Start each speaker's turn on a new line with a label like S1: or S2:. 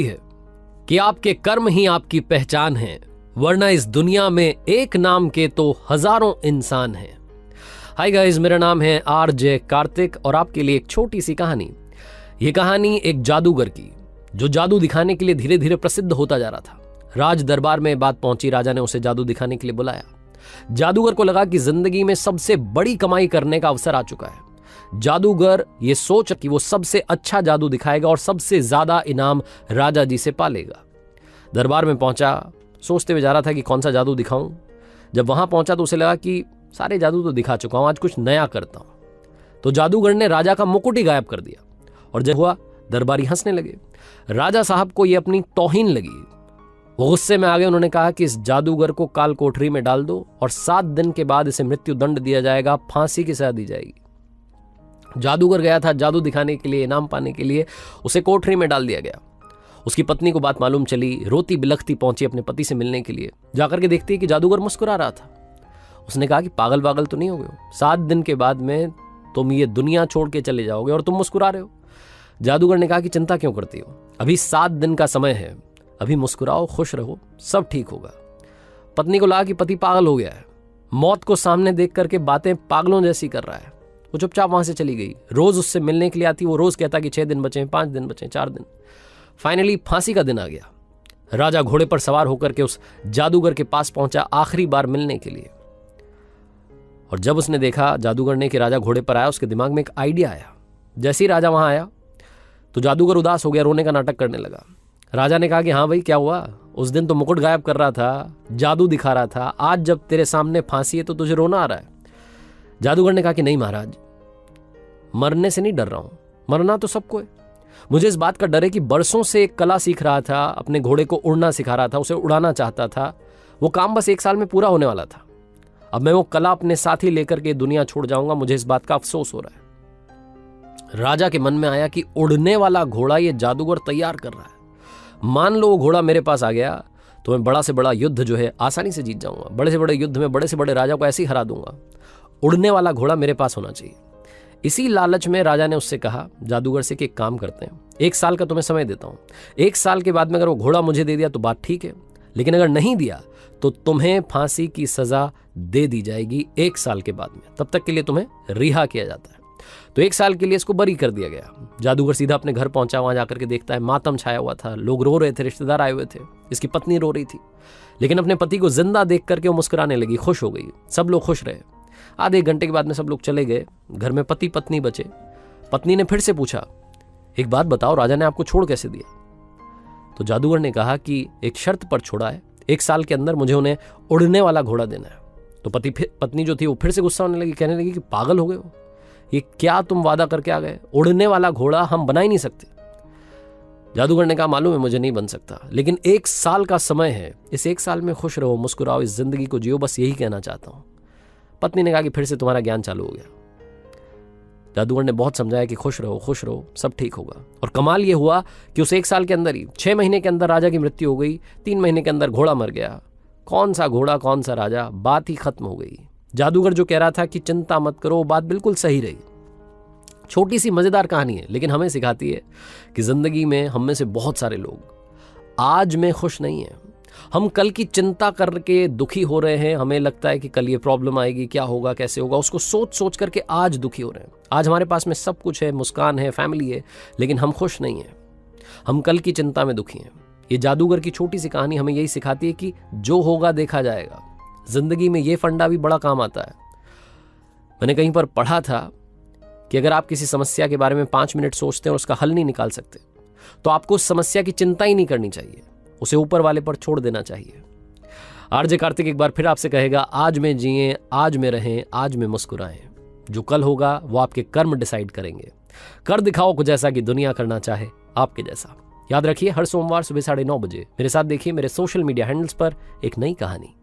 S1: है कि आपके कर्म ही आपकी पहचान है, वरना इस दुनिया में एक नाम के तो हजारों इंसान हैं। हाय गाइस, मेरा नाम है आरजे कार्तिक और आपके लिए एक छोटी सी कहानी। ये कहानी एक जादूगर की, जो जादू दिखाने के लिए धीरे धीरे प्रसिद्ध होता जा रहा था। राज दरबार में बात पहुंची, राजा ने उसे जादू दिखाने के लिए बुलाया। जादूगर को लगा कि जिंदगी में सबसे बड़ी कमाई करने का अवसर आ चुका है। जादूगर ये सोच कि वो सबसे अच्छा जादू दिखाएगा और सबसे ज्यादा इनाम राजा जी से पालेगा। दरबार में पहुंचा, सोचते हुए जा रहा था कि कौन सा जादू दिखाऊं। जब वहां पहुंचा तो उसे लगा कि सारे जादू तो दिखा चुका हूं, आज कुछ नया करता हूं। तो जादूगर ने राजा का मुकुट ही गायब कर दिया और जब हुआ दरबारी हंसने लगे। राजा साहब को यह अपनी तौहीन लगी। वो गुस्से में आ गए। उन्होंने कहा कि इस जादूगर को काल कोठरी में डाल दो और 7 दिन के बाद इसे मृत्यु दंड दिया जाएगा, फांसी की सजा दी जाएगी। जादूगर गया था जादू दिखाने के लिए, इनाम पाने के लिए। उसे कोठरी में डाल दिया गया। उसकी पत्नी को बात मालूम चली, रोती बिलखती पहुंची अपने पति से मिलने के लिए। जाकर के देखती है कि जादूगर मुस्कुरा रहा था। उसने कहा कि पागल पागल तो नहीं हो गए हो, 7 दिन के बाद में तुम ये दुनिया छोड़ के चले जाओगे और तुम मुस्कुरा रहे हो। जादूगर ने कहा कि चिंता क्यों करती हो, अभी 7 दिन का समय है, अभी मुस्कुराओ, खुश रहो, सब ठीक होगा। पत्नी को लगा कि पति पागल हो गया है, मौत को सामने देख करके बातें पागलों जैसी कर रहा है। वो चुपचाप वहां से चली गई। रोज उससे मिलने के लिए आती। वो रोज कहता कि 6 दिन बचे, 5 दिन बचे, 4 दिन। फाइनली फांसी का दिन आ गया। राजा घोड़े पर सवार होकर के उस जादूगर के पास पहुंचा आखिरी बार मिलने के लिए। और जब उसने देखा जादूगर ने कि राजा घोड़े पर आया, उसके दिमाग में एक आइडिया आया। जैसे ही राजा वहां आया तो जादूगर उदास हो गया, रोने का नाटक करने लगा। राजा ने कहा कि हाँ भाई, क्या हुआ? उस दिन तो मुकुट गायब कर रहा था, जादू दिखा रहा था, आज जब तेरे सामने फांसी है तो तुझे रोना आ रहा है। जादूगर ने कहा कि नहीं महाराज, मरने से नहीं डर रहा हूं, मरना तो सबको है। मुझे इस बात का डर है कि बरसों से एक कला सीख रहा था, अपने घोड़े को उड़ना सिखा रहा था, उसे उड़ाना चाहता था। वो काम बस 1 साल में पूरा होने वाला था। अब मैं वो कला अपने साथ ही लेकर के दुनिया छोड़ जाऊंगा, मुझे इस बात का अफसोस हो रहा है। राजा के मन में आया कि उड़ने वाला घोड़ा ये जादूगर तैयार कर रहा है। मान लो वो घोड़ा मेरे पास आ गया तो मैं बड़ा से बड़ा युद्ध जो है आसानी से जीत जाऊंगा। बड़े से बड़े युद्ध में बड़े से बड़े राजा को ऐसे ही हरा दूंगा। उड़ने वाला घोड़ा मेरे पास होना चाहिए। इसी लालच में राजा ने उससे कहा, जादूगर से, कि एक काम करते हैं, 1 साल का तुम्हें समय देता हूं। 1 साल के बाद में अगर वो घोड़ा मुझे दे दिया तो बात ठीक है, लेकिन अगर नहीं दिया तो तुम्हें फांसी की सजा दे दी जाएगी 1 साल के बाद में। तब तक के लिए तुम्हें रिहा किया जाता है। तो 1 साल के लिए इसको बरी कर दिया गया। जादूगर सीधा अपने घर पहुंचा। वहां जाकर के देखता है मातम छाया हुआ था, लोग रो रहे थे, रिश्तेदार आए हुए थे, इसकी पत्नी रो रही थी। लेकिन अपने पति को जिंदा देख करके वो मुस्कुराने लगी, खुश हो गई। सब लोग खुश रहे। आधे 1 घंटे के बाद में सब लोग चले गए। घर में पति पत्नी बचे। पत्नी ने फिर से पूछा, एक बात बताओ, राजा ने आपको छोड़ कैसे दिया? तो जादूगर ने कहा कि एक शर्त पर छोड़ा है, 1 साल के अंदर मुझे उन्हें उड़ने वाला घोड़ा देना है। तो पत्नी जो थी वो फिर से गुस्सा होने लगी, कहने लगी कि पागल हो गए हो, ये क्या तुम वादा करके आ गए? उड़ने वाला घोड़ा हम बना ही नहीं सकते। जादूगर ने कहा, मालूम है मुझे नहीं बन सकता, लेकिन 1 साल का समय है, इस 1 साल में खुश रहो, मुस्कुराओ, इस जिंदगी को जियो, बस यही कहना चाहता हूं। पत्नी ने कहा कि फिर से तुम्हारा ज्ञान चालू हो गया। जादूगर ने बहुत समझाया कि खुश रहो, सब ठीक होगा। और कमाल ये हुआ कि उस 1 साल के अंदर ही 6 महीने के अंदर राजा की मृत्यु हो गई। 3 महीने के अंदर घोड़ा मर गया। कौन सा घोड़ा, कौन सा राजा, बात ही खत्म हो गई। जादूगर जो कह रहा था कि चिंता मत करो, बात बिल्कुल सही रही। छोटी सी मजेदार कहानी है, लेकिन हमें सिखाती है कि जिंदगी में हम में से बहुत सारे लोग आज में खुश नहीं है। हम कल की चिंता करके दुखी हो रहे हैं। हमें लगता है कि कल ये प्रॉब्लम आएगी, क्या होगा, कैसे होगा, उसको सोच सोच करके आज दुखी हो रहे हैं। आज हमारे पास में सब कुछ है, मुस्कान है, फैमिली है, लेकिन हम खुश नहीं हैं। हम कल की चिंता में दुखी हैं। ये जादूगर की छोटी सी कहानी हमें यही सिखाती है कि जो होगा देखा जाएगा। जिंदगी में ये फंडा भी बड़ा काम आता है। मैंने कहीं पर पढ़ा था कि अगर आप किसी समस्या के बारे में 5 मिनट सोचते हैं और उसका हल नहीं निकाल सकते, तो आपको उस समस्या की चिंता ही नहीं करनी चाहिए, उसे ऊपर वाले पर छोड़ देना चाहिए। आरजे कार्तिक एक बार फिर आपसे कहेगा, आज में जिएं, आज में रहें, आज में मुस्कुराएं। जो कल होगा वो आपके कर्म डिसाइड करेंगे। कर दिखाओ कुछ ऐसा कि दुनिया करना चाहे आपके जैसा। याद रखिए, हर सोमवार सुबह 9:30 बजे मेरे साथ देखिए मेरे सोशल मीडिया हैंडल्स पर एक नई कहानी।